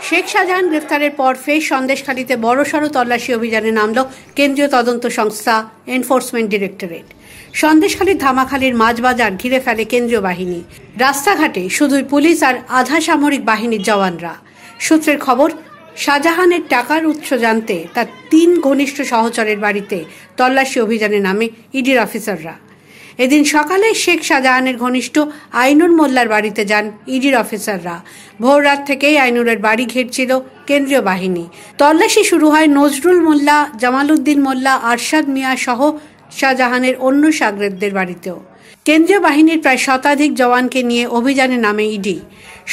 শেখ শাহজাহান গ্রেফতারের পর ফের সন্দেশখালীতে বড়সড় তল্লাশি অভিযানে নামল কেন্দ্রীয় তদন্ত সংস্থা এনফোর্সমেন্ট ডিরেক্টরেট। সন্দেশখালীর ধামাখালীর মাঝবাজার ঘিরে ফেলে কেন্দ্রীয় বাহিনী। রাস্তাঘাটে শুধুই পুলিশ আর আধা সামরিক বাহিনীর জওয়ানরা। সূত্রের খবর, শাহজাহানের টাকার উৎস জানতে তার 3 ঘনিষ্ঠ সহচরের বাড়িতে তল্লাশি অভিযানে নামে ইডির অফিসাররা। এদিন সকালে শেখ শাহজাহানের ঘনিষ্ঠ আইনুর মোল্লার বাড়িতে যান ইডির অফিসাররা। ভোর রাত থেকেই আইনুরের বাড়ি ঘিরছিল কেন্দ্রীয় বাহিনী। তল্লাশি শুরু হয় নজরুল মোল্লা, জামালউদ্দিন মোল্লা, আরশাদ মিয়া সহ শাহজাহানের অন্য শাগরেদদের বাড়িতেও। কেন্দ্রীয় বাহিনীর প্রায় শতাধিক জওয়ানকে নিয়ে অভিযানে নামে ইডি।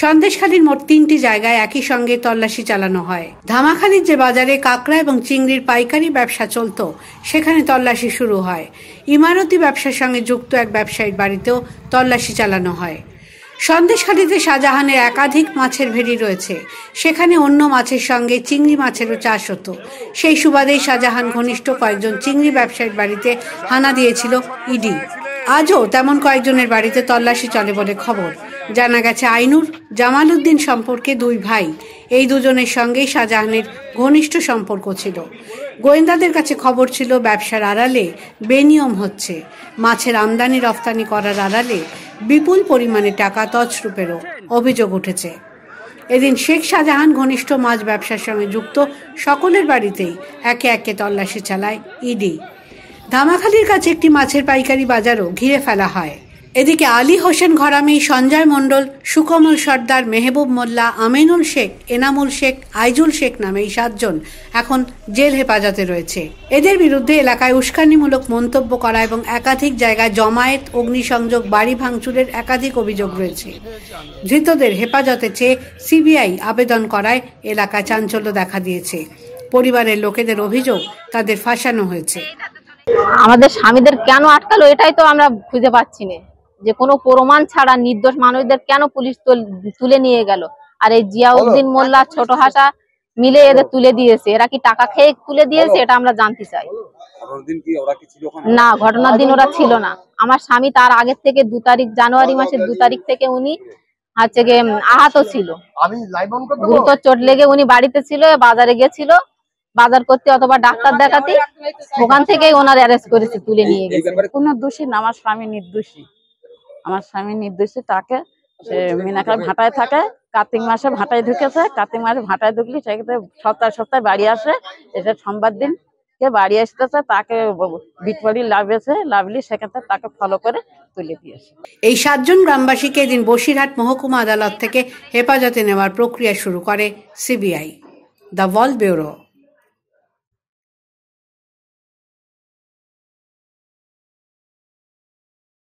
সন্দেশখালীর মোট 3টি জায়গায় একই সঙ্গে তল্লাশি চালানো হয়। ধামাখালীর যে বাজারে কাঁকড়া এবং চিংড়ির পাইকারি ব্যবসা চলত, সেখানে তল্লাশি শুরু হয়। ইমারতি ব্যবসার সঙ্গে যুক্ত এক ব্যবসায়ীর বাড়িতেও তল্লাশি চালানো হয়। সন্দেশখালীতে শাহজাহানের একাধিক মাছের ভেড়ি রয়েছে, সেখানে অন্য মাছের সঙ্গে চিংড়ি মাছেরও চাষ হতো। সেই সুবাদেই শাহজাহান ঘনিষ্ঠ কয়েকজন চিংড়ি ব্যবসায়ীর বাড়িতে হানা দিয়েছিল ইডি। আজও তেমন কয়েকজনের বাড়িতে তল্লাশি চলে বলে খবর। জানা গেছে আইনুর, জামালউদ্দিন সম্পর্কে 2 ভাই। এই দুজনের সঙ্গেই শাহজাহানের ঘনিষ্ঠ সম্পর্ক ছিল। গোয়েন্দাদের কাছে খবর ছিল ব্যবসার আড়ালে বেনিয়ম হচ্ছে। মাছের আমদানি রফতানি করার আড়ালে বিপুল পরিমাণে টাকা তছরূপেরও অভিযোগ উঠেছে। এদিন শেখ শাহজাহান ঘনিষ্ঠ মাছ ব্যবসার সঙ্গে যুক্ত সকলের বাড়িতেই একে একে তল্লাশি চালায় ইডি। ধামাখালীর কাছে একটি মাছের পাইকারি বাজারও ঘিরে ফেলা হয়। এদিকে আলী হোসেন ঘরামি, সঞ্জয় মণ্ডল, সুকমল সর্দার, মেহবুব মোল্লা, আমিনুল শেখ, এনামুল শেখ, আইজুল শেখ নামে এই 7 জন এখন জেল হেফাজতে রয়েছে। এদের বিরুদ্ধে এলাকায় উস্কানিমূলক মন্তব্য করা এবং একাধিক জায়গায় জমায়েত, অগ্নিসংযোগ, বাড়ি ভাঙচুরের একাধিক অভিযোগ রয়েছে। ধৃতদের হেফাজতে চেয়ে সিবিআই আবেদন করায় এলাকায় চাঞ্চল্য দেখা দিয়েছে। পরিবারের লোকেদের অভিযোগ, তাদের ফাঁসানো হয়েছে। আমাদের স্বামীদের কেন আটকালো এটাই তো আমরা খুঁজে পাচ্ছি না, যে কোনো প্রমাণ ছাড়া নির্দোষ মানুষদের কেন পুলিশ তুলে নিয়ে গেল। আর এই জিয়াউদ্দিন মোল্লা, ছোট হাসা মিলে এদের তুলে দিয়েছে। এরা কি টাকা খেয়ে তুলে দিয়েছে, এটা আমরা জানতে চাই। না, ঘটনার দিন ওরা ছিল না। আমার স্বামী তার আগের থেকে 2 তারিখ, জানুয়ারি মাসের 2 তারিখ থেকে উনি হচ্ছে গিয়ে আহত ছিল, গুরুতর চোট লেগে উনি বাড়িতে ছিল, বাজারে গেছিল বাজার করতে অথবা ডাক্তার দেখাতে, ওখান থেকেই ওনার অ্যারেস্ট করেছে, তুলে নিয়ে গেছে। কোনো দোষী না, আমার স্বামী নির্দোষী। আমার স্বামী নির্দোষী। তাকে সে মিনাকার ভাটায় থাকে, কার্তিক মাসে ভাটায় ঢুকেছে। কার্তিক মাসে ভাটায় ঢুকলি সেক্ষেত্রে সপ্তাহে বাড়ি আসে। এসে সোমবার দিনকে বাড়ি আসতেছে, তাকে বিটবাড়ি লাভলি সেক্ষেত্রে তাকে ফলো করে তুলে দিয়েছে। এই 7 জন গ্রামবাসীকে এদিন বসিরহাট মহকুমা আদালত থেকে হেফাজতে নেওয়ার প্রক্রিয়া শুরু করে সিবিআই। The world bureau.